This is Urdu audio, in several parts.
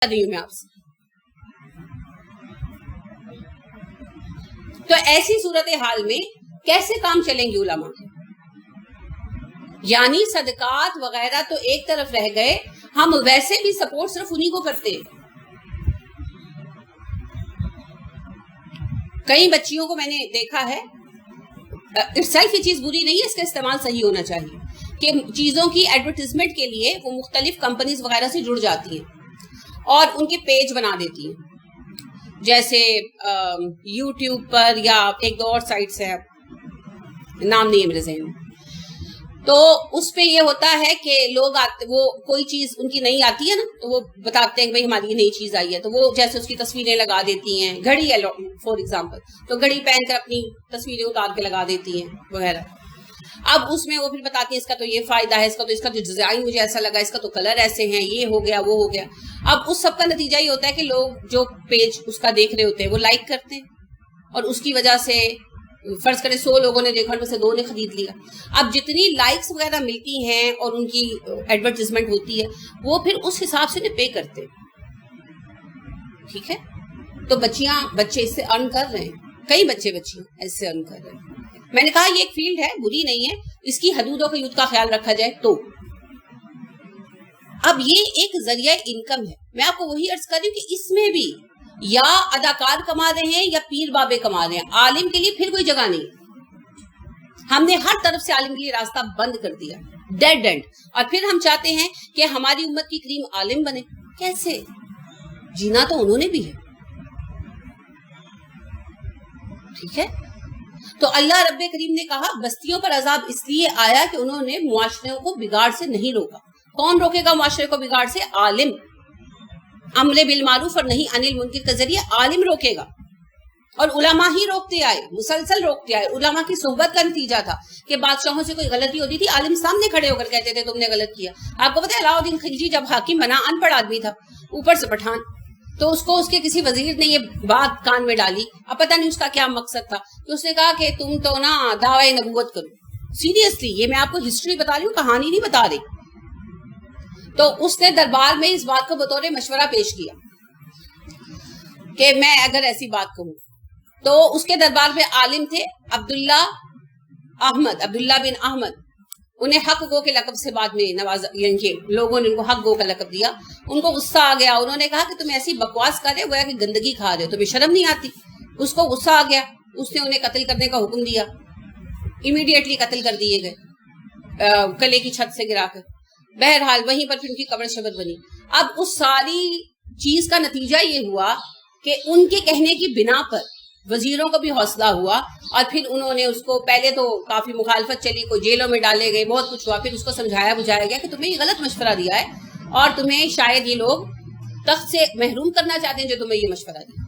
رہی ہوں میں آپ سے. تو ایسی صورتحال میں کیسے کام چلیں گے علماء؟ یعنی صدقات وغیرہ تو ایک طرف رہ گئے، ہم ویسے بھی سپورٹ صرف انہی کو کرتے ہیں. کئی بچیوں کو میں نے دیکھا ہے، سیلف یہ چیز بری نہیں ہے، اس کا استعمال صحیح ہونا چاہیے، کہ چیزوں کی ایڈورٹیزمنٹ کے لیے وہ مختلف کمپنیز وغیرہ سے جڑ جاتی ہیں اور ان کے پیج بنا دیتی ہیں، جیسے یوٹیوب پر یا ایک دو اور سائٹس ہیں، نام نہیں ہے میرے ذہن میں. تو اس پہ یہ ہوتا ہے کہ لوگ وہ کوئی چیز ان کی نہیں آتی ہے نا، تو وہ بتاتے ہیں کہ بھائی ہماری یہ نئی چیز آئی ہے، تو وہ جیسے اس کی تصویریں لگا دیتی ہیں. گھڑی ہے فار ایگزامپل، تو گھڑی پہن کر اپنی تصویریں اتار کے لگا دیتی ہیں وغیرہ. اب اس میں وہ پھر بتاتی ہیں اس کا تو یہ فائدہ ہے، اس کا تو ڈیزائن مجھے ایسا لگا، اس کا تو کلر ایسے ہیں، یہ ہو گیا وہ ہو گیا. اب اس سب کا نتیجہ یہ ہوتا ہے کہ لوگ جو پیج اس کا دیکھ رہے ہوتے ہیں وہ لائک کرتے ہیں، اور اس کی وجہ سے فرض کریں 100 لوگوں نے دیکھا، ان میں سے 2 نے خرید لیا. اب جتنی لائکس وغیرہ ملتی ہیں اور ان کی ایڈورٹیزمنٹ ہوتی ہے، وہ پھر اس حساب سے پے کرتے ہیں. ٹھیک ہے، تو بچے اس سے ارن کر رہے ہیں، کئی بچیاں اس سے ارن کر رہے ہیں. میں نے کہا یہ ایک فیلڈ ہے، بری نہیں ہے، اس کی حدود و حدود کا خیال رکھا جائے تو. اب یہ ایک ذریعہ انکم ہے. میں آپ کو وہی عرض کر رہی ہوں کہ اس میں بھی یا اداکار کما رہے ہیں یا پیر بابے کما رہے ہیں، عالم کے لیے پھر کوئی جگہ نہیں. ہم نے ہر طرف سے عالم کے لیے راستہ بند کر دیا، ڈیڈ اینڈ. اور پھر ہم چاہتے ہیں کہ ہماری امت کی کریم عالم بنے. کیسے؟ جینا تو انہوں نے بھی ہے. ٹھیک ہے، تو اللہ رب کریم نے کہا بستیوں پر عذاب اس لیے آیا کہ انہوں نے معاشروں کو بگاڑ سے نہیں روکا. کون روکے گا معاشرے کو بگاڑ سے؟ عالم. امر بالمعروف اور نہیں انل منکر کے ذریعے عالم روکے گا، اور علماء ہی روکتے آئے، مسلسل روکتے آئے. علماء کی صحبت کا نتیجہ تھا کہ بادشاہوں سے کوئی غلطی ہوتی تھی، عالم سامنے کھڑے ہو کر کہتے تھے تم نے غلط کیا. آپ کو پتہ ہے علاؤالدین خلجی جب حاکم بنا، ان پڑھ آدمی تھا، اوپر سے پٹھان، تو اس کو اس کے کسی وزیر نے یہ بات کان میں ڈالی. اب پتہ نہیں اس کا کیا مقصد تھا، تو اس نے کہا کہ تم تو نا دعوی نبوت کرو. سیریسلی، یہ میں آپ کو ہسٹری بتا رہی ہوں، کہانی نہیں بتا رہی. تو اس نے دربار میں اس بات کو بطور مشورہ پیش کیا کہ میں اگر ایسی بات کہوں. تو اس کے دربار میں عالم تھے عبداللہ بن احمد. انہیں حق گو کے لقب سے بعد میں نوازا، یعنی کہ لوگوں نے ان کو حق گو کا لقب دیا. ان کو غصہ آ گیا، انہوں نے کہا کہ تم ایسی بکواس کر رہے ہو کہ گندگی کھا رہے ہو، تمہیں شرم نہیں آتی. اس کو غصہ آ گیا، اس نے انہیں قتل کرنے کا حکم دیا. امیڈیٹلی قتل کر دیے گئے کلے کی چھت سے گرا کر. بہرحال وہیں پر پھر ان کی قبر شبر بنی. اب اس ساری چیز کا نتیجہ یہ ہوا کہ ان کے کہنے کی بنا پر وزیروں کو بھی حوصلہ ہوا، اور پھر انہوں نے اس کو، پہلے تو کافی مخالفت چلی، کوئی جیلوں میں ڈالے گئے، بہت کچھ ہوا. پھر اس کو سمجھایا بجھایا گیا کہ تمہیں یہ غلط مشورہ دیا ہے، اور تمہیں شاید یہ لوگ تخت سے محروم کرنا چاہتے ہیں جو تمہیں یہ مشورہ دیا.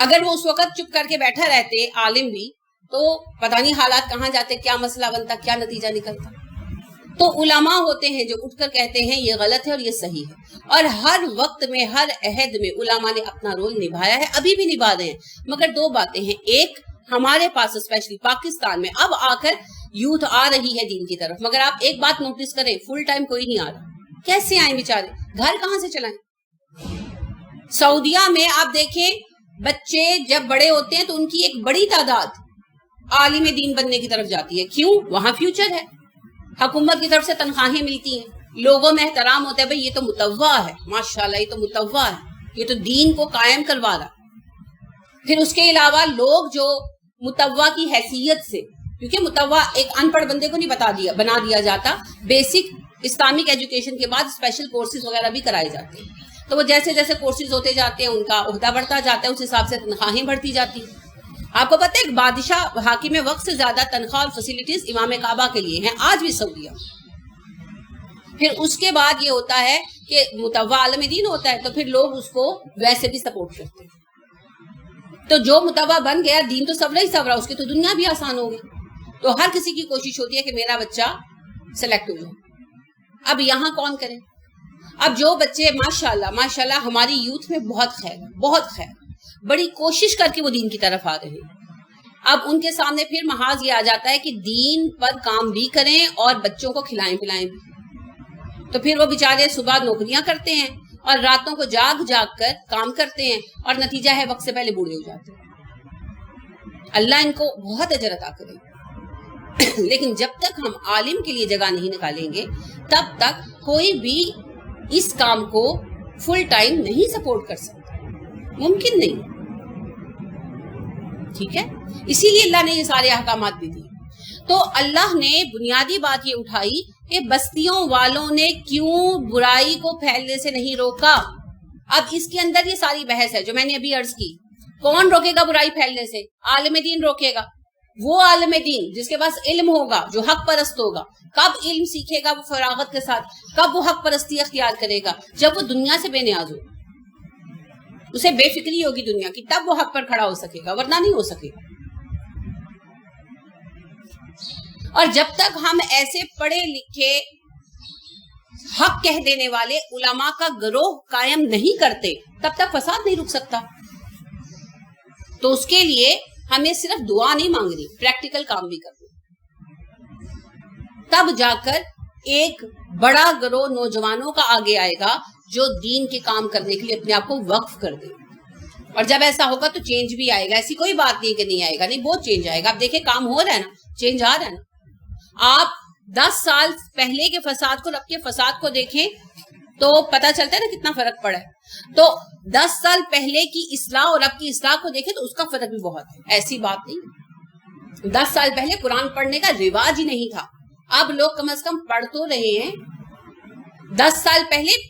اگر وہ اس وقت چپ کر کے بیٹھا رہتے عالم بھی، تو پتہ نہیں حالات کہاں جاتے، کیا مسئلہ بنتا، کیا نتیجہ نکلتا. تو علماء ہوتے ہیں جو اٹھ کر کہتے ہیں یہ غلط ہے اور یہ صحیح ہے. اور ہر وقت میں، ہر عہد میں علماء نے اپنا رول نبھایا ہے، ابھی بھی نبھا رہے ہیں. مگر 2 باتیں ہیں. ایک، ہمارے پاس اسپیشلی پاکستان میں اب آ کر یوتھ آ رہی ہے دین کی طرف، مگر آپ ایک بات نوٹس کریں، فل ٹائم کوئی نہیں آ رہا. کیسے آئیں بیچارے؟ گھر کہاں سے چلائیں؟ سعودیہ میں آپ دیکھیں، بچے جب بڑے ہوتے ہیں تو ان کی ایک بڑی تعداد عالم دین بننے کی طرف جاتی ہے. کیوں؟ وہاں فیوچر ہے، حکومت کی طرف سے تنخواہیں ملتی ہیں، لوگوں میں احترام ہوتا ہے، بھئی یہ تو متوع ہے، ماشاءاللہ یہ تو متوع ہے، یہ تو دین کو قائم کروا رہا. پھر اس کے علاوہ لوگ جو متوع کی حیثیت سے، کیونکہ متوع ایک ان پڑھ بندے کو نہیں بنا دیا جاتا، بیسک اسلامک ایجوکیشن کے بعد اسپیشل کورسز وغیرہ بھی کرائے جاتے ہیں. تو وہ جیسے جیسے کورسز ہوتے جاتے ہیں ان کا عہدہ بڑھتا جاتا ہے، اس حساب سے تنخواہیں بڑھتی جاتی ہیں. آپ کو پتہ ہے ایک بادشاہ حاکم وقت سے زیادہ تنخواہ اور فیسیلیٹیز امام کعبہ کے لیے ہیں آج بھی سعودیہ. پھر اس کے بعد یہ ہوتا ہے کہ متوع عالم دین ہوتا ہے، تو پھر لوگ اس کو ویسے بھی سپورٹ کرتے ہیں. تو جو متوع بن گیا، دین تو سورا ہی سورا، اس کی تو دنیا بھی آسان ہوگی. تو ہر کسی کی کوشش ہوتی ہے کہ میرا بچہ سلیکٹ ہو جائے. اب یہاں کون کرے؟ اب جو بچے ماشاءاللہ ہماری یوتھ میں بہت خیر، بہت خیر، بڑی کوشش کر کے وہ دین کی طرف آ رہے ہیں. اب ان کے سامنے پھر محاذ یہ آ جاتا ہے کہ دین پر کام بھی کریں اور بچوں کو کھلائیں پلائیں بھی. تو پھر وہ بیچارے صبح نوکریاں کرتے ہیں اور راتوں کو جاگ جاگ کر کام کرتے ہیں اور نتیجہ ہے وقت سے پہلے بوڑھے ہو جاتے ہیں. اللہ ان کو بہت اجر عطا کرے. لیکن جب تک ہم عالم کے لیے جگہ نہیں نکالیں گے تب تک کوئی بھی اس کام کو فل ٹائم نہیں سپورٹ کر سکتا, ممکن نہیں. ٹھیک ہے, اسی لیے اللہ نے یہ سارے احکامات بھی دیے. تو اللہ نے بنیادی بات یہ اٹھائی کہ بستیوں والوں نے کیوں برائی کو پھیلنے سے نہیں روکا. اب اس کے اندر یہ ساری بحث ہے جو میں نے ابھی عرض کی. کون روکے گا برائی پھیلنے سے؟ عالم دین روکے گا. وہ عالم دین جس کے پاس علم ہوگا, جو حق پرست ہوگا. کب علم سیکھے گا وہ فراغت کے ساتھ؟ کب وہ حق پرستی اختیار کرے گا؟ جب وہ دنیا سے بے نیاز ہو, اسے بے فکری ہوگی دنیا کی, تب وہ حق پر کھڑا ہو سکے گا, ورنہ نہیں ہو سکے گا. اور جب تک ہم ایسے پڑھے لکھے حق کہہ دینے والے علماء کا گروہ قائم نہیں کرتے تب تک فساد نہیں رک سکتا. تو اس کے لیے ہمیں صرف دعا نہیں مانگنی, پریکٹیکل کام بھی کرنا. تب جا کر ایک بڑا گروہ نوجوانوں کا آگے آئے گا جو دین کے کام کرنے کے لیے اپنے آپ کو وقف کر دے. اور جب ایسا ہوگا تو چینج بھی آئے گا. ایسی کوئی بات نہیں کہ نہیں آئے گا, نہیں, بہت چینج آئے گا. آپ دیکھیں کام ہو رہا ہے نا, چینج آ رہا ہے نا. آپ 10 سال پہلے کے فساد کو رب کے فساد کو دیکھیں تو پتا چلتا ہے نا کتنا فرق پڑا ہے. تو 10 سال پہلے کی اصلاح اور اب کی اصلاح کو دیکھیں تو اس کا فرق بھی بہت ہے. ایسی بات نہیں. 10 سال پہلے قرآن پڑھنے کا رواج ہی نہیں تھا. اب لوگ کم از کم پڑھ تو رہے ہیں. 10 سال پہلے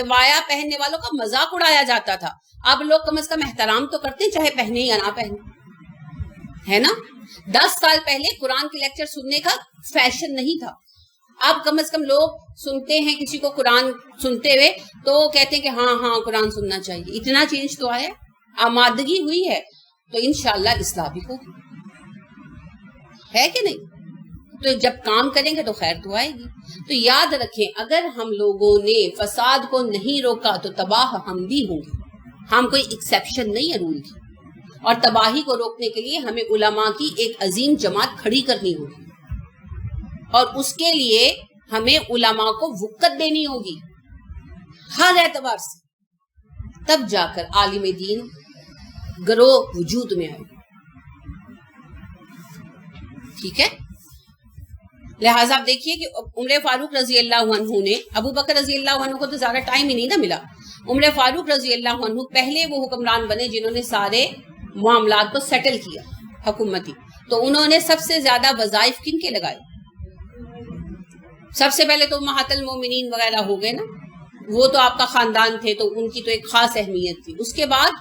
وایا پہننے والوں کا مذاق اڑایا جاتا تھا. اب لوگ کم از کم احترام تو کرتے ہیں چاہے پہنے یا نہ پہنے, ہے نا. 10 سال پہلے قرآن کے لیکچر سننے کا فیشن نہیں تھا. اب کم از کم لوگ سنتے ہیں کسی کو قرآن سنتے ہوئے تو کہتے ہیں کہ ہاں ہاں قرآن سننا چاہیے. اتنا چینج تو آیا, آمادگی ہوئی ہے, تو انشاءاللہ اصلاح بھی ہوگی, ہے کہ نہیں. تو جب کام کریں گے تو خیر تو آئے گی. تو یاد رکھیں, اگر ہم لوگوں نے فساد کو نہیں روکا تو تباہ ہم بھی ہوں گے. ہم کوئی ایکسیپشن نہیں ہے رول کی. اور تباہی کو روکنے کے لیے ہمیں علماء کی ایک عظیم جماعت کھڑی کرنی ہوگی, اور اس کے لیے ہمیں علماء کو وقت دینی ہوگی ہر اعتبار سے. تب جا کر عالم دین گروہ وجود میں آئے. ٹھیک ہے. لہٰذا آپ دیکھیے کہ عمر فاروق رضی اللہ عنہ نے, ابو بکر رضی اللہ عنہ کو تو زیادہ ٹائم ہی نہیں نا ملا. عمر فاروق رضی اللہ عنہ پہلے وہ حکمران بنے جنہوں نے سارے معاملات کو سیٹل کیا حکومتی. تو انہوں نے سب سے زیادہ وظائف کن کے لگائے؟ سب سے پہلے تو امہات المومنین وغیرہ ہو گئے نا, وہ تو آپ کا خاندان تھے تو ان کی تو ایک خاص اہمیت تھی. اس کے بعد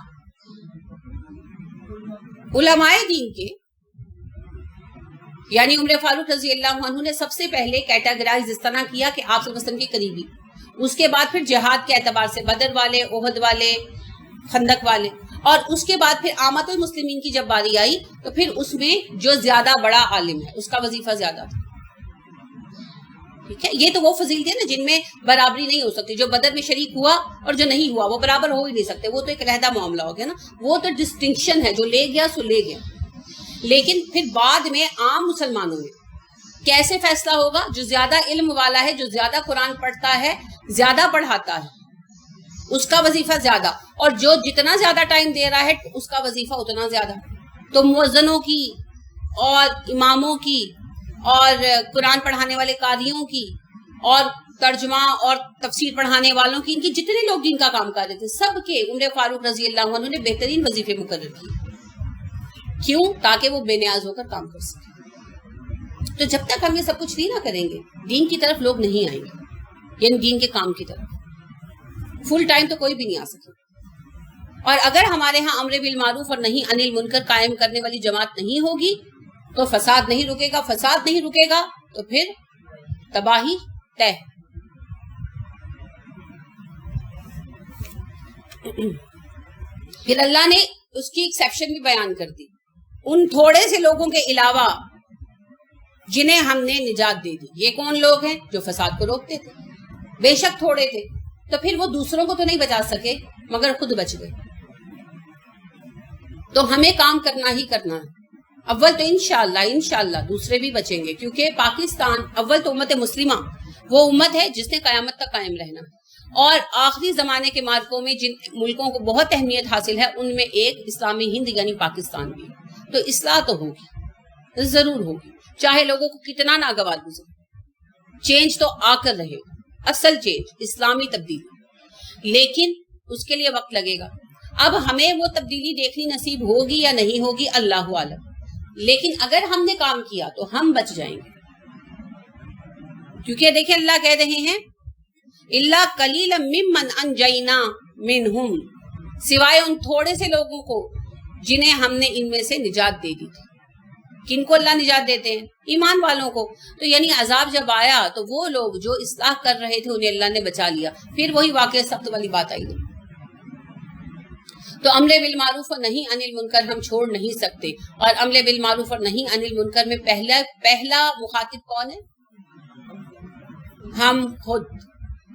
علماء دین کے, یعنی عمر فاروق رضی اللہ عنہ نے سب سے پہلے کیٹاگرائز اس طرح کیا کہ آپ صلی اللہ علیہ وسلم کے قریبی. اس کے بعد پھر جہاد کے اعتبار سے بدر والے, احد والے, خندق والے, اور اس کے بعد پھر عامت المسلمین کی جب باری آئی تو پھر اس میں جو زیادہ بڑا عالم ہے اس کا وظیفہ زیادہ تھا. ٹھیک ہے. یہ تو وہ فضیلتیں نا جن میں برابری نہیں ہو سکتی. جو بدر میں شریک ہوا اور جو نہیں ہوا وہ برابر ہو ہی نہیں سکتے. وہ تو ایک علیحدہ معاملہ ہو گیا نا. وہ تو ڈسٹنکشن ہے, جو لے گیا سو لے گیا. لیکن پھر بعد میں عام مسلمانوں میں کیسے فیصلہ ہوگا؟ جو زیادہ علم والا ہے, جو زیادہ قرآن پڑھتا ہے, زیادہ پڑھاتا ہے, اس کا وظیفہ زیادہ, اور جو جتنا زیادہ ٹائم دے رہا ہے اس کا وظیفہ اتنا زیادہ. تو مؤذنوں کی اور اماموں کی اور قرآن پڑھانے والے قاریوں کی اور ترجمہ اور تفسیر پڑھانے والوں کی, ان کی جتنے لوگ دین کا کام کر رہے تھے سب کے عمر فاروق رضی اللہ عنہ نے بہترین وظیفے مقرر کیے. کیوں؟ تاکہ وہ بے نیاز ہو کر کام کر سکے. تو جب تک ہم یہ سب کچھ نہیں نہ کریں گے دین کی طرف لوگ نہیں آئیں گے, یعنی دین کے کام کی طرف فل ٹائم تو کوئی بھی نہیں آ سکے. اور اگر ہمارے ہاں امر بالمعروف اور نہی عن المنکر قائم کرنے والی جماعت نہیں ہوگی تو فساد نہیں رکے گا. فساد نہیں رکے گا تو پھر تباہی طے. پھر اللہ نے اس کی ایکسیپشن بھی بیان کر دی. ان تھوڑے سے لوگوں کے علاوہ جنہیں ہم نے نجات دے دی. یہ کون لوگ ہیں؟ جو فساد کو روکتے تھے. بے شک تھوڑے تھے, تو پھر وہ دوسروں کو تو نہیں بچا سکے مگر خود بچ گئے. تو ہمیں کام کرنا ہی کرنا ہے. اول تو انشاءاللہ دوسرے بھی بچیں گے, کیونکہ پاکستان اول تو امت مسلمہ وہ امت ہے جس نے قیامت تک قائم رہنا. اور آخری زمانے کے مارکوں میں جن ملکوں کو بہت اہمیت حاصل ہے ان میں ایک اسلامی ہند یعنی پاکستان بھی ہے. تو اصلاح تو ہوگی، ضرور ہوگی، چاہے لوگوں کو کتنا ناگوار گزرے. چینج تو آ کر رہے گا، اصل چینج، اسلامی تبدیلی، لیکن اس کے لیے وقت لگے گا. اب ہمیں وہ تبدیلی دیکھنی نصیب ہوگی یا نہیں ہوگی اللہ عالم، لیکن اگر ہم نے کام کیا تو ہم بچ جائیں گے. کیونکہ دیکھیں اللہ کہہ رہے ہیں اللہ قلیلا ممن انجینا منہم، سوائے ان تھوڑے سے لوگوں کو جنہیں ہم نے ان میں سے نجات دے دی تھی. کن کو اللہ نجات دیتے ہیں؟ ایمان والوں کو. تو یعنی عذاب جب آیا تو وہ لوگ جو اصلاح کر رہے تھے انہیں اللہ نے بچا لیا. پھر وہی واقعہ سخت والی بات آئی. تو امر بالمعروف اور نہیں عن المنکر ہم چھوڑ نہیں سکتے. اور امر بالمعروف اور نہیں عن المنکر میں پہلا مخاطب کون ہے؟ ہم خود.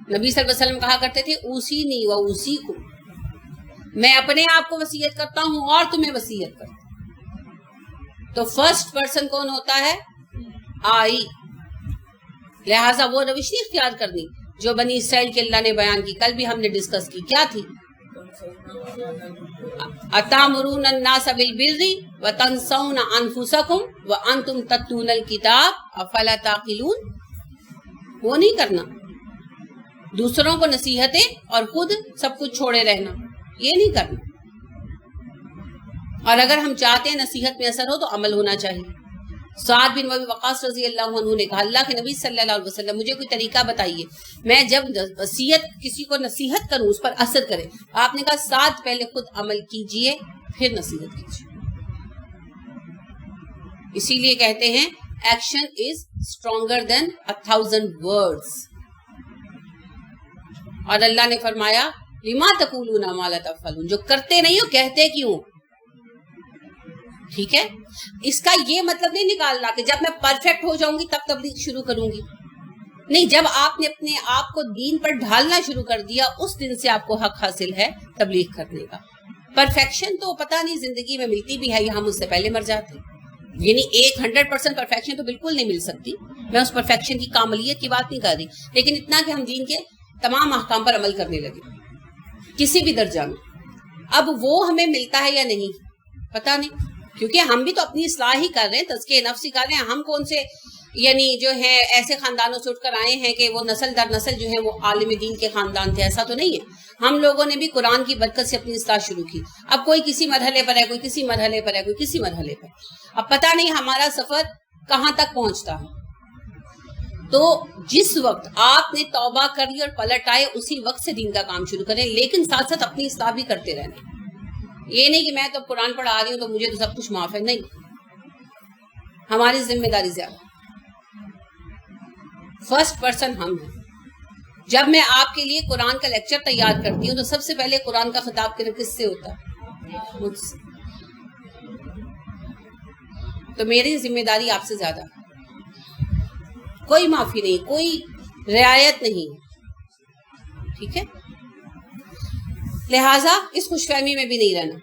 نبی صلی اللہ علیہ وسلم کہا کرتے تھے اوصینی و اوصیکم، میں اپنے آپ کو وصیت کرتا ہوں اور تمہیں وصیت کرتا ہوں. تو فرسٹ پرسن کون ہوتا ہے؟ آئی. لہٰذا وہ روش نہیں اختیار کرنی جو بنی اسرائیل کے اللہ نے بیان کی، کل بھی ہم نے ڈسکس کی. کیا تھی؟ اتامرون الناس بالبر وتنسون انفسکم وانتم تتلون الکتاب افلا تعقلون. وہ نہیں کرنا، دوسروں کو نصیحتیں اور خود سب کچھ چھوڑے رہنا، یہ نہیں کرنا. اور اگر ہم چاہتے ہیں نصیحت میں اثر ہو تو عمل ہونا چاہیے. سعد بن ابی وقاص رضی اللہ عنہ نے کہا اللہ کے نبی صلی اللہ علیہ وسلم مجھے کوئی طریقہ بتائیے میں جب وصیت کسی کو نصیحت کروں اس پر اثر کرے. آپ نے کہا سعد پہلے خود عمل کیجئے پھر نصیحت کیجئے. اسی لیے کہتے ہیں action is stronger than 1000 words. اور اللہ نے فرمایا لما تقولون ما لا تفعلون، جو کرتے نہیں ہو کہتے کیوں. ٹھیک ہے، اس کا یہ مطلب نہیں نکالنا کہ جب میں پرفیکٹ ہو جاؤں گی تب تبلیغ شروع کروں گی. نہیں، جب آپ نے اپنے آپ کو دین پر ڈھالنا شروع کر دیا اس دن سے آپ کو حق حاصل ہے تبلیغ کرنے کا. پرفیکشن تو پتہ نہیں زندگی میں ملتی بھی ہے یا ہم اس سے پہلے مر جاتے ہیں. یعنی 100% پرفیکشن تو بالکل نہیں مل سکتی. میں اس پرفیکشن کی کاملیت کی بات نہیں کر رہی، لیکن اتنا کہ ہم دین کے تمام احکام پر عمل کرنے لگے کسی بھی درجہ میں. اب وہ ہمیں ملتا ہے یا نہیں پتہ نہیں، کیونکہ ہم بھی تو اپنی اصلاح ہی کر رہے ہیں، تزکیہ نفس ہی کر رہے ہیں. ہم کون سے یعنی جو ہے ایسے خاندانوں سے اٹھ کر آئے ہیں کہ وہ نسل در نسل جو ہے وہ عالم دین کے خاندان تھے، ایسا تو نہیں ہے. ہم لوگوں نے بھی قرآن کی برکت سے اپنی اصلاح شروع کی. اب کوئی کسی مرحلے پر ہے، کوئی کسی مرحلے پر ہے، کوئی کسی مرحلے پر. اب پتہ نہیں ہمارا سفر کہاں تک پہنچتا ہے. تو جس وقت آپ نے توبہ کری اور پلٹ آئے اسی وقت سے دین کا کام شروع کریں، لیکن ساتھ ساتھ اپنی اصلاح بھی کرتے رہنا. یہ نہیں کہ میں تو قرآن پڑھا رہی ہوں تو مجھے تو سب کچھ معاف ہے، نہیں. ہماری ذمہ داری زیادہ. فرسٹ پرسن ہم ہیں. جب میں آپ کے لیے قرآن کا لیکچر تیار کرتی ہوں تو سب سے پہلے قرآن کا خطاب کس سے ہوتا ہے؟ مجھ سے. تو میری ذمہ داری آپ سے زیادہ. کوئی معافی نہیں، کوئی رعایت نہیں. ٹھیک ہے، لہٰذا اس خوش فہمی میں بھی نہیں رہنا.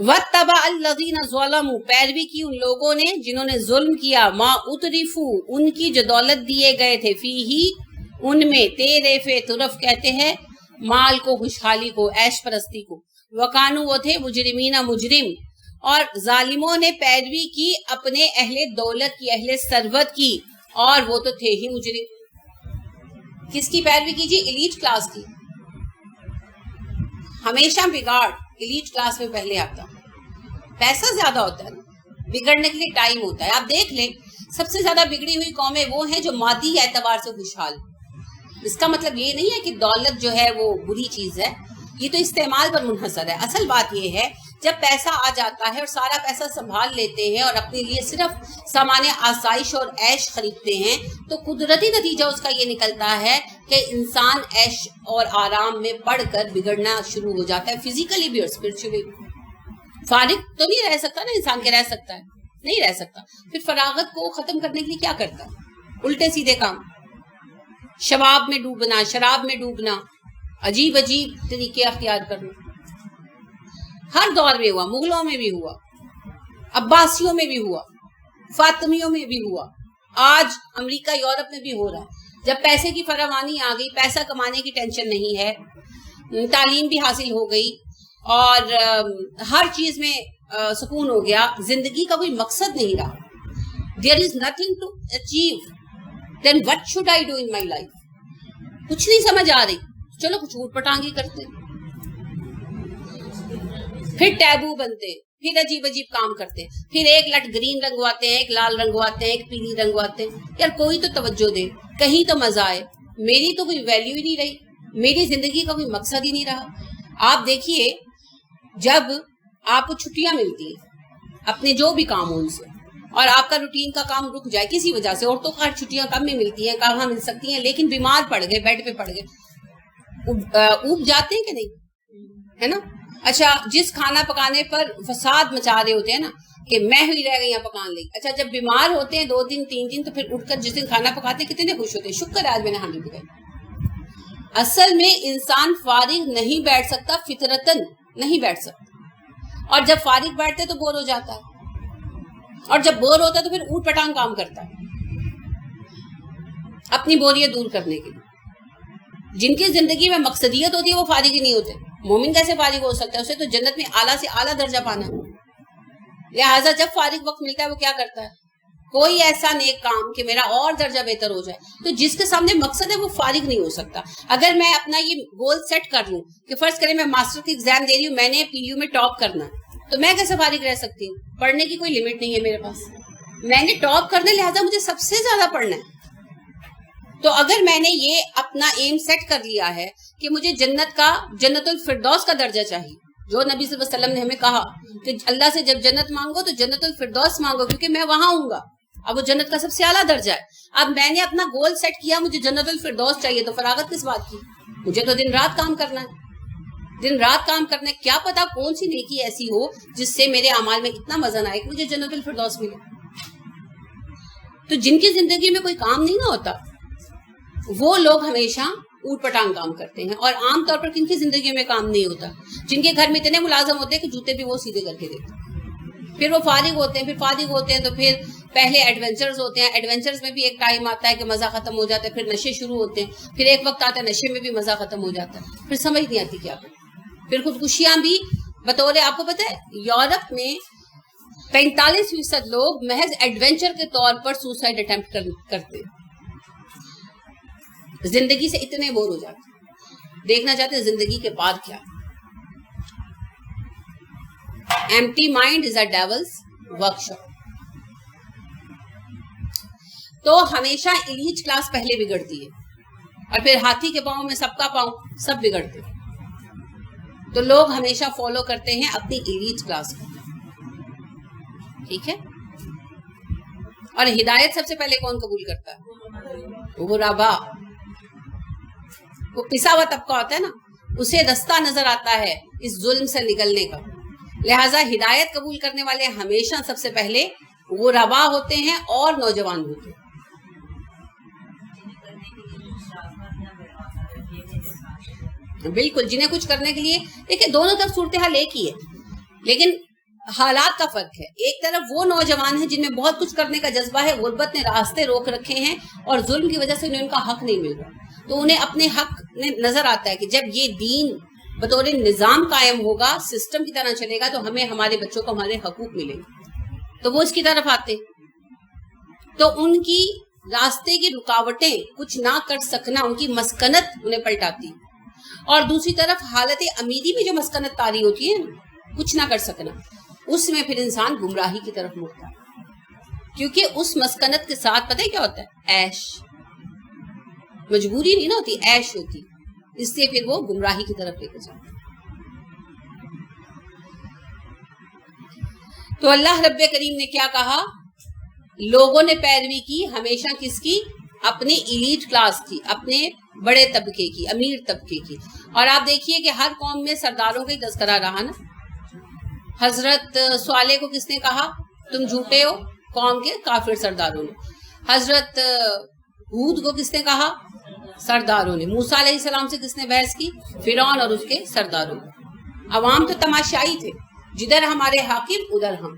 وَاتَّبَعَ الَّذِينَ ظَلَمُوا، پیروی کی ان لوگوں نے جنہوں نے ظلم کیا، مَا اُتْرِفُوا، ان کی جو دولت دیے گئے تھے، فِيهِ ان میں، تیرے طرف کہتے ہیں مال کو، خوشحالی کو، عیش پرستی کو. وَقَانُوا وہ تھے مجرمین مجرم، اور ظالموں نے پیروی کی اپنے اہل دولت کی، اہل ثروت کی، اور وہ تو تھے ہی مجرم. کس کی پیروی کی جی؟ ایلیٹ کلاس کی. ہمیشہ بگاڑ ایلیٹ کلاس میں پہلے آتا. پیسہ زیادہ ہوتا ہے نا، بگڑنے کے لیے ٹائم ہوتا ہے. آپ دیکھ لیں سب سے زیادہ بگڑی ہوئی قومیں وہ ہیں جو مادی اعتبار سے خوشحال. اس کا مطلب یہ نہیں ہے کہ دولت جو ہے وہ بری چیز ہے، یہ تو استعمال پر منحصر ہے. اصل بات یہ ہے جب پیسہ آ جاتا ہے اور سارا پیسہ سنبھال لیتے ہیں اور اپنے لیے صرف سامان آسائش اور عیش خریدتے ہیں تو قدرتی نتیجہ اس کا یہ نکلتا ہے کہ انسان عیش اور آرام میں پڑ کر بگڑنا شروع ہو جاتا ہے، فزیکلی بھی اور اسپرچولی. فارغ تو نہیں رہ سکتا نا انسان، کے رہ سکتا ہے؟ نہیں رہ سکتا. پھر فراغت کو ختم کرنے کے لیے کیا کرتا ہے؟ الٹے سیدھے کام. شباب میں ڈوبنا، شراب میں ڈوبنا، عجیب عجیب طریقے اختیار کرنا. ہر دور میں ہوا، مغلوں میں بھی ہوا، عباسیوں میں بھی ہوا، فاطمیوں میں بھی ہوا، آج امریکہ یورپ میں بھی ہو رہا ہے. جب پیسے کی فراوانی آ گئی، پیسہ کمانے کی ٹینشن نہیں ہے، تعلیم بھی حاصل ہو گئی اور ہر چیز میں سکون ہو گیا، زندگی کا کوئی مقصد نہیں رہا. There is nothing to achieve. Then what should I do in my life? کچھ نہیں سمجھ آ رہی، چلو کچھ اوٹ پٹانگی کرتے ہیں، پھر ٹیبو بنتے ہیں، پھر عجیب عجیب کام کرتے ہیں، پھر ایک لٹ گرین رنگواتے ہیں، ایک لال رنگواتے ہیں، ایک پیلی رنگواتے ہیں. یار کوئی تو توجہ دے، کہیں تو مزہ آئے. میری تو کوئی ویلیو ہی نہیں رہی، میری زندگی کا کوئی مقصد ہی نہیں رہا. آپ دیکھیے جب آپ کو چھٹیاں ملتی ہیں اپنے جو بھی کام ہو ان سے، اور آپ کا روٹین کا کام رک جائے کسی وجہ سے، عورتوں کو چھٹیاں کم میں ملتی ہیں، کہاں مل سکتی ہیں، لیکن بیمار پڑ گئے، بیڈ پہ پڑ گئے، اوب جاتے ہیں کہ نہیں، ہے نا. اچھا جس کھانا پکانے پر فساد مچا رہے ہوتے ہیں نا کہ میں ہوئی رہ گئی یہاں پکان لگی، اچھا جب بیمار ہوتے ہیں 2 دن 3 دن تو پھر اٹھ کر جس دن کھانا پکاتے ہیں کتنے خوش ہوتے ہیں، شکر ہے آج میں نے ہانڈی پکائی. اصل میں انسان فارغ نہیں بیٹھ سکتا، فطرتاً نہیں بیٹھ سکتا، اور جب فارغ بیٹھتے تو بور ہو جاتا ہے، اور جب بور ہوتا ہے تو پھر اوٹ پٹانگ کام کرتا ہے اپنی بوریت دور کرنے کے لیے. جن کی زندگی میں مقصدیت ہوتی ہے وہ فارغ ہی نہیں ہوتے. مومن کیسے فارغ ہو سکتا ہے؟ اسے تو جنت میں اعلیٰ سے اعلیٰ درجہ پانا ہے. لہٰذا جب فارغ وقت ملتا ہے وہ کیا کرتا ہے؟ کوئی ایسا نیک کام کہ میرا اور درجہ بہتر ہو جائے. تو جس کے سامنے مقصد ہے وہ فارغ نہیں ہو سکتا. اگر میں اپنا یہ گول سیٹ کر لوں کہ فرض کریں میں ماسٹر کی ایگزام دے رہی ہوں، میں نے پی یو میں ٹاپ کرنا ہے، تو میں کیسے فارغ رہ سکتی ہوں؟ پڑھنے کی کوئی لمٹ نہیں ہے میرے پاس، میں نے ٹاپ کرنا ہے، لہٰذا مجھے سب سے زیادہ پڑھنا ہے. تو اگر میں نے یہ اپنا ایم سیٹ کر لیا ہے کہ مجھے جنت الفردوس کا درجہ چاہیے، جو نبی صلی اللہ علیہ وسلم نے ہمیں کہا کہ اللہ سے جب جنت مانگو تو جنت الفردوس مانگو، کیونکہ میں وہاں ہوں گا. اب وہ جنت کا سب سے اعلیٰ درجہ ہے. اب میں نے اپنا گول سیٹ کیا مجھے جنت الفردوس چاہیے، تو فراغت کس بات کی؟ مجھے تو دن رات کام کرنا ہے، دن رات کام کرنا ہے. کیا پتا کون سی نیکی ایسی ہو جس سے میرے اعمال میں اتنا وزن آئے کہ مجھے جنت الفردوس ملے. تو جن کی زندگی میں کوئی کام نہیں نہ ہوتا وہ لوگ ہمیشہ اوٹ پٹانگ کام کرتے ہیں. اور عام طور پر کن کی زندگی میں کام نہیں ہوتا؟ جن کے گھر میں اتنے ملازم ہوتے ہیں کہ جوتے بھی وہ سیدھے کر کے دیتے ہیں. پھر وہ فارغ ہوتے ہیں، پھر فارغ ہوتے ہیں تو پھر پہلے ایڈونچرز ہوتے ہیں، ایڈونچرز میں بھی ایک ٹائم آتا ہے کہ مزہ ختم ہو جاتا ہے، پھر نشے شروع ہوتے ہیں، پھر ایک وقت آتا ہے نشے میں بھی مزہ ختم ہو جاتا ہے، پھر سمجھ نہیں آتی کیا کریں. پھر خودکشیاں بھی بطور، آپ کو پتہ ہے یورپ میں 45% لوگ محض ایڈونچر کے طور پر سوسائڈ اٹیمپٹ کرتے ہیں. زندگی سے اتنے بور ہو جاتے ہیں، دیکھنا چاہتے ہیں زندگی کے بعد کیا. Empty mind is a devil's work shop. تو ہمیشہ ایلیٹ کلاس پہلے بگڑتی ہے، اور پھر ہاتھی کے پاؤں میں سب کا پاؤں، سب بگڑتے ہیں. تو لوگ ہمیشہ فالو کرتے ہیں اپنی ایلیٹ کلاس کو. ٹھیک ہے. اور ہدایت سب سے پہلے کون قبول کرتا ہے؟ غربا. وہ پسا ہوا طبقہ ہوتا ہے نا، اسے رستہ نظر آتا ہے اس ظلم سے نکلنے کا. لہٰذا ہدایت قبول کرنے والے ہمیشہ سب سے پہلے غربا ہوتے ہیں اور نوجوان ہوتے ہیں. بالکل، جنہیں کچھ کرنے کے لیے دیکھیں دونوں طرف صورتحال ایک ہی ہے، لیکن حالات کا فرق ہے. ایک طرف وہ نوجوان ہیں جن میں بہت کچھ کرنے کا جذبہ ہے، غربت نے راستے روک رکھے ہیں اور ظلم کی وجہ سے انہیں ان کا حق نہیں مل رہا، تو انہیں اپنے حق نظر آتا ہے کہ جب یہ دین بطور نظام قائم ہوگا، سسٹم کی طرح چلے گا، تو ہمیں ہمارے بچوں کو ہمارے حقوق ملیں گے، تو وہ اس کی طرف آتے. تو ان کی راستے کی رکاوٹیں کچھ نہ کر سکنا، ان کی مسکنت انہیں پلٹاتی. اور دوسری طرف حالت امیری میں جو مسکنت طاری ہوتی ہے نا، کچھ نہ کر سکنا، اس میں پھر انسان گمراہی کی طرف مڑتا ہے، کیونکہ اس مسکنت کے ساتھ پتہ ہے کیا ہوتا ہے؟ عیش. مجبوری نہیں نہ ہوتی، عیش ہوتی، اس لیے پھر وہ گمراہی کی طرف لے کے جاتا ہے. تو اللہ رب کریم نے کیا کہا؟ لوگوں نے پیروی کی ہمیشہ کس کی؟ اپنے ایلیٹ کلاس کی، اپنے بڑے طبقے کی، امیر طبقے کی. اور آپ دیکھیے کہ ہر قوم میں سرداروں کا ہی تذکرہ رہا نا. حضرت صالح کو کس نے کہا تم جھوٹے ہو؟ قوم کے کافر سرداروں نے. حضرت ہود کو کس نے کہا؟ سرداروں نے. موسیٰ علیہ السلام سے کس نے بحث کی؟ فرعون اور اس کے سرداروں نے. عوام تو تماشائی تھے، جدھر ہمارے حاکم ادھر ہم.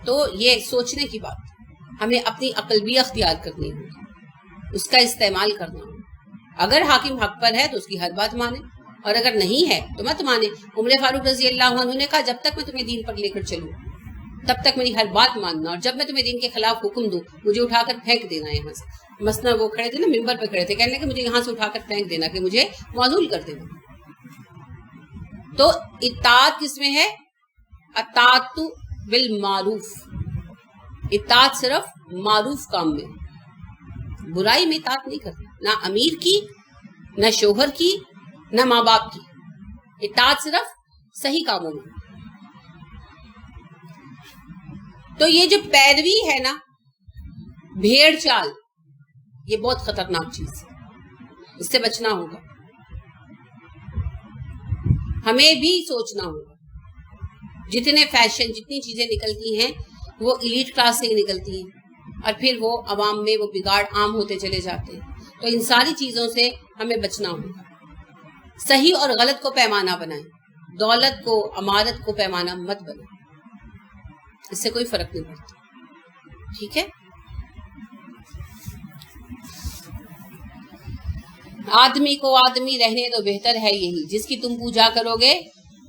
تو یہ سوچنے کی بات، ہمیں اپنی عقل بھی اختیار کرنی ہوگی، اس کا استعمال کرنا ہوگا۔ اگر حاکم حق پر ہے تو اس کی ہر بات مانے، اور اگر نہیں ہے تو مت مانے۔ عمر فاروق رضی اللہ عنہ نے کہا جب تک میں تمہیں دین پر لے کر چلوں تب تک میری ہر بات ماننا، اور جب میں تمہیں دین کے خلاف حکم دوں مجھے اٹھا کر پھینک دینا یہاں سے۔ مثلا وہ کھڑے تھے نا، ممبر پہ کھڑے تھے، کہنے کہ مجھے یہاں سے اٹھا کر پھینک دینا، کہ مجھے معزول کر دینا۔ تو اطاعت کس میں ہے؟ اطاعت بالمعروف، اطاعت صرف معروف کام میں، برائی میں اطاعت نہیں کرنا، نہ امیر کی، نہ شوہر کی، نہ ماں باپ کی، اطاعت صرف صحیح کاموں میں۔ تو یہ جو پیروی ہے نا، بھیڑ چال، یہ بہت خطرناک چیز ہے، اس سے بچنا ہوگا، ہمیں بھی سوچنا ہوگا۔ جتنے فیشن، جتنی چیزیں نکلتی ہیں وہ ایلیٹ کلاس سے ہی نکلتی ہیں، اور پھر وہ عوام میں وہ بگاڑ عام ہوتے چلے جاتے ہیں۔ تو ان ساری چیزوں سے ہمیں بچنا ہوگا۔ صحیح اور غلط کو پیمانہ بنائیں، دولت کو، امارت کو پیمانہ مت بنائیں، اس سے کوئی فرق نہیں پڑتا، ٹھیک ہے؟ آدمی کو آدمی رہنے تو بہتر ہے یہی، جس کی تم پوجا کرو گے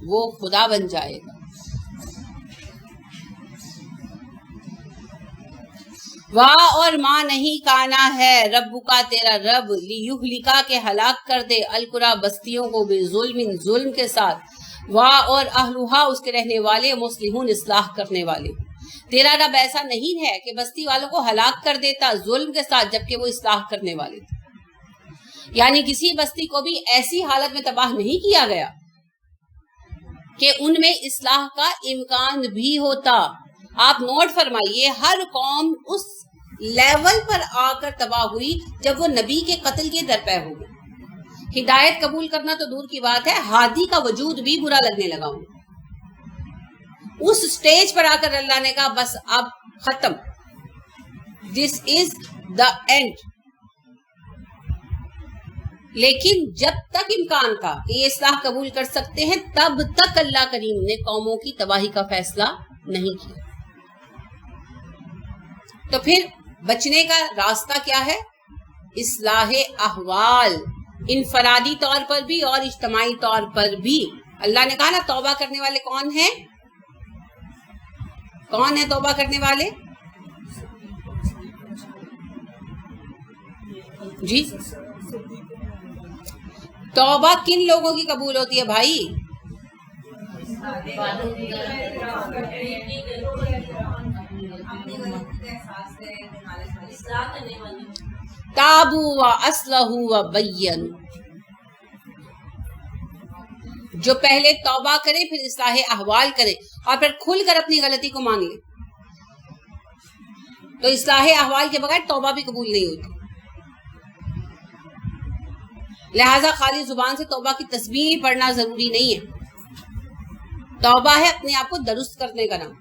وہ خدا بن جائے گا۔ واہ اور ماں نہیں کانا ہے رب کا تیرا رب، لیہلکا کے ہلاک کر دے القرا بستیوں کو بے ظلم، ظلم کے ساتھ، واہ اور اہلھا اس کے رہنے والے، مصلحون اصلاح کرنے والے۔ تیرا رب ایسا نہیں ہے کہ بستی والوں کو ہلاک کر دیتا ظلم کے ساتھ جبکہ وہ اصلاح کرنے والے تھے، یعنی کسی بستی کو بھی ایسی حالت میں تباہ نہیں کیا گیا کہ ان میں اصلاح کا امکان بھی ہوتا۔ آپ نوٹ فرمائیے، ہر قوم اس لیول پر آ کر تباہ ہوئی جب وہ نبی کے قتل کے درپے ہو گئے۔ ہدایت قبول کرنا تو دور کی بات ہے، ہادی کا وجود بھی برا لگنے لگا ہوں۔ اس سٹیج پر آ کر اللہ نے کہا بس اب ختم، دس از دا اینڈ۔ لیکن جب تک امکان تھا کہ یہ اصلاح قبول کر سکتے ہیں تب تک اللہ کریم نے قوموں کی تباہی کا فیصلہ نہیں کیا۔ تو پھر بچنے کا راستہ کیا ہے؟ اصلاح احوال، انفرادی طور پر بھی اور اجتماعی طور پر بھی۔ اللہ نے کہا نا توبہ کرنے والے کون ہیں؟ کون ہیں توبہ کرنے والے؟ جی، توبہ کن لوگوں کی قبول ہوتی ہے بھائی؟ تابوا واصلحوا وبینوا، جو پہلے توبہ کرے پھر اصلاح احوال کرے اور پھر کھل کر اپنی غلطی کو مان لے۔ تو اصلاح احوال کے بغیر توبہ بھی قبول نہیں ہوتی۔ لہذا خالی زبان سے توبہ کی تسبیح پڑھنا ضروری نہیں ہے، توبہ ہے اپنے آپ کو درست کرنے کا نام۔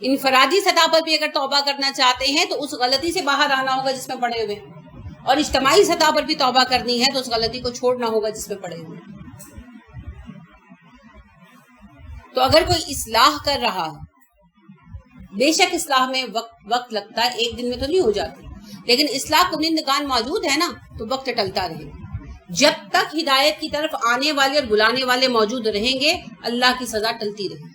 انفرادی سطح پر بھی اگر توبہ کرنا چاہتے ہیں تو اس غلطی سے باہر آنا ہوگا جس میں پڑے ہوئے، اور اجتماعی سطح پر بھی توبہ کرنی ہے تو اس غلطی کو چھوڑنا ہوگا جس میں پڑے ہوئے۔ تو اگر کوئی اصلاح کر رہا ہے، بے شک اصلاح میں وقت لگتا ہے، ایک دن میں تو نہیں ہو جاتی، لیکن اصلاح کنندگان موجود ہے نا تو وقت ٹلتا رہے گا۔ جب تک ہدایت کی طرف آنے والے اور بلانے والے موجود رہیں گے اللہ کی سزا ٹلتی رہے گی۔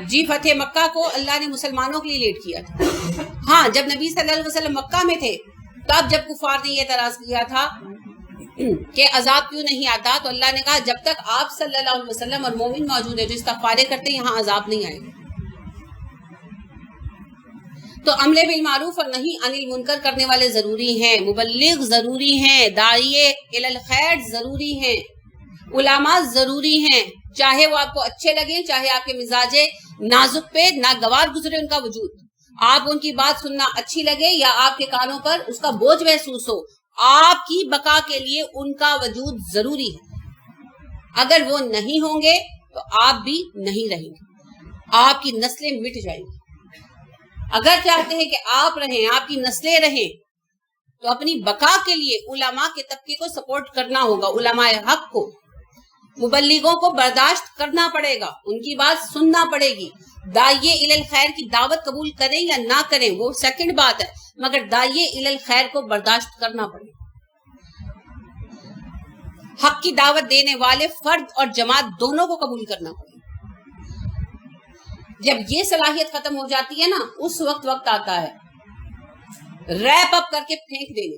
جی، فتح مکہ کو اللہ نے مسلمانوں کے لیے لیٹ کیا تھا۔ ہاں، جب نبی صلی اللہ علیہ وسلم مکہ میں تھے تب جب کفار نے یہ اعتراض کیا تھا کہ عذاب کیوں نہیں آتا، تو اللہ نے کہا جب تک آپ صلی اللہ علیہ وسلم اور مومن موجود ہے جو استغفاریں کرتے ہیں یہاں عذاب نہیں آئے گا۔ تو امر بالمعروف اور نہی عن المنکر کرنے والے ضروری ہیں، مبلغ ضروری ہیں، داعیے الی الخیر ضروری ہیں، علماء ضروری ہیں، چاہے وہ آپ کو اچھے لگیں، چاہے آپ کے مزاج نازک پہ ناگوار گزرے ان کا وجود، آپ ان کی بات سننا اچھی لگے یا آپ کے کانوں پر اس کا بوجھ محسوس ہو، آپ کی بقا کے لیے ان کا وجود ضروری ہے۔ اگر وہ نہیں ہوں گے تو آپ بھی نہیں رہیں گے، آپ کی نسلیں مٹ جائیں گی۔ اگر چاہتے ہیں کہ آپ رہیں، آپ کی نسلیں رہیں، تو اپنی بقا کے لیے علماء کے طبقے کو سپورٹ کرنا ہوگا، علماء حق کو۔ مبلغوں کو برداشت کرنا پڑے گا، ان کی بات سننا پڑے گی. داعیے الی الخیر کی دعوت قبول کریں یا نہ کریں وہ سیکنڈ بات ہے، مگر داعیے الی الخیر کو برداشت کرنا پڑے گا. حق کی دعوت دینے والے فرد اور جماعت دونوں کو قبول کرنا پڑے گا. جب یہ صلاحیت ختم ہو جاتی ہے نا، اس وقت آتا ہے ریپ اپ کر کے پھینک دینے.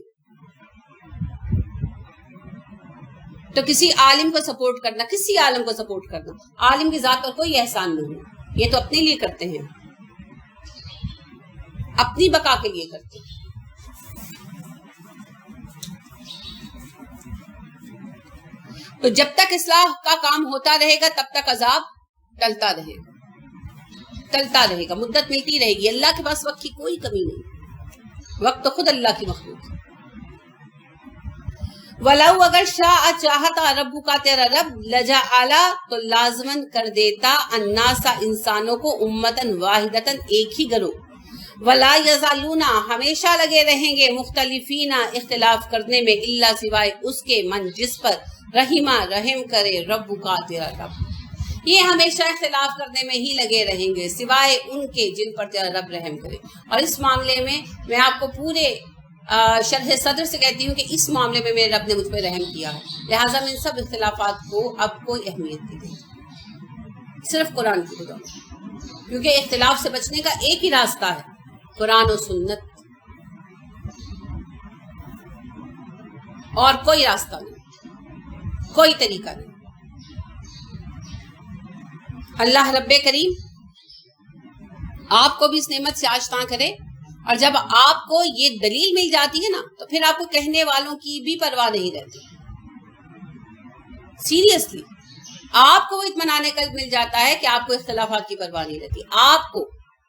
تو کسی عالم کو سپورٹ کرنا، کسی عالم کو سپورٹ کرنا، عالم کی ذات پر کوئی احسان نہیں ہے، یہ تو اپنے لیے کرتے ہیں، اپنی بقا کے لیے کرتے ہیں. تو جب تک اصلاح کا کام ہوتا رہے گا تب تک عذاب ٹلتا رہے گا، مدت ملتی رہے گی. اللہ کے پاس وقت کی کوئی کمی نہیں، وقت تو خود اللہ کی مخلوق ہے. وَلَوْ اگر شاء چاہتا ربو کا تیرا رب لجعلا تو لازمن کر دیتا الناس انسانوں کو امتن واحدتن ایک ہی گروہ. ولا یزالون ہمیشہ لگے رہیں گے مختلفین اختلاف کرنے میں الا سوائے اس کے من جس پر رحمہ رحم کرے ربو کا تیرا رب. یہ ہمیشہ اختلاف کرنے میں ہی لگے رہیں گے سوائے ان کے جن پر تیرا رب رحم کرے. اور اس معاملے میں آپ کو پورے شرح صدر سے کہتی ہوں کہ اس معاملے میں میرے رب نے مجھ پہ رحم کیا ہے، لہٰذا میں ان سب اختلافات کو اب کوئی اہمیت نہیں دیں، صرف قرآن کی خدا، کیونکہ اختلاف سے بچنے کا ایک ہی راستہ ہے، قرآن و سنت، اور کوئی راستہ نہیں، کوئی طریقہ نہیں. اللہ رب کریم آپ کو بھی اس نعمت سے آشنا کرے. اور جب آپ کو یہ دلیل مل جاتی ہے نا تو پھر آپ کو کہنے والوں کی بھی پرواہ نہیں رہتی. سیریسلی آپ کو وہ اطمینان قلب مل جاتا ہے کہ آپ کو اختلافات کی پرواہ نہیں رہتی. آپ کو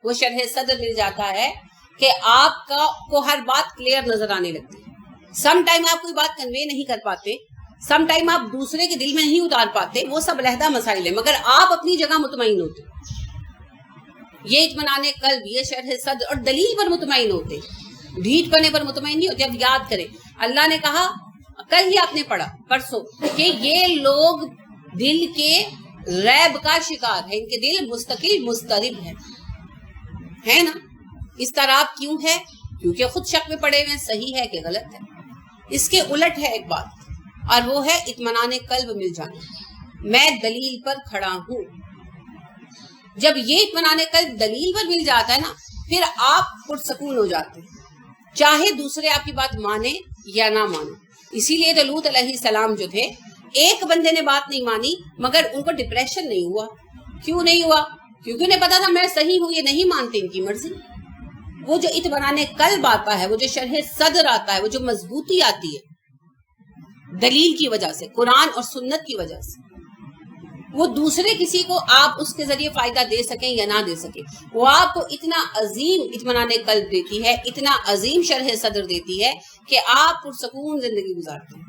وہ شرح صدر مل جاتا ہے کہ آپ کو ہر بات کلیئر نظر آنے لگتی ہے. سم ٹائم آپ کوئی بات کنوے نہیں کر پاتے، سم ٹائم آپ دوسرے کے دل میں نہیں اتار پاتے، وہ سب علیحدہ مسائل ہیں، مگر آپ اپنی جگہ مطمئن ہوتے. یہ اطمینان قلب، یہ شرح صدر اور دلیل پر مطمئن ہوتے، ڈھیٹ پنے پر مطمئن نہیں ہوتے. اب یاد کریں اللہ نے کہا، کل ہی آپ نے پڑھا پرسوں، کہ یہ لوگ دل کے ریب کا شکار ہے، ان کے دل مستقل مضطرب ہے نا. اس طرح کیوں ہے؟ کیونکہ خود شک میں پڑے ہوئے صحیح ہے کہ غلط ہے. اس کے الٹ ہے ایک بات، اور وہ ہے اطمینان قلب مل جانا، میں دلیل پر کھڑا ہوں. جب یہ اطمینان قلب دلیل پر مل جاتا ہے نا، پھر آپ پرسکون ہو جاتے ہیں، چاہے دوسرے آپ کی بات مانے یا نہ مانے. اسی لیے تو لوط علیہ السلام جو تھے، ایک بندے نے بات نہیں مانی مگر ان کو ڈپریشن نہیں ہوا. کیوں نہیں ہوا؟ کیونکہ انہیں پتا تھا میں صحیح ہوں، یہ نہیں مانتے ان کی مرضی. وہ جو اطمینان قلب آتا ہے، وہ جو شرح صدر آتا ہے، وہ جو مضبوطی آتی ہے دلیل کی وجہ سے، قرآن اور سنت کی وجہ سے، وہ دوسرے کسی کو آپ اس کے ذریعے فائدہ دے سکیں یا نہ دے سکیں، وہ آپ کو اتنا عظیم اطمینان قلب دیتی ہے، اتنا عظیم شرح صدر دیتی ہے کہ آپ پرسکون زندگی گزارتے ہیں.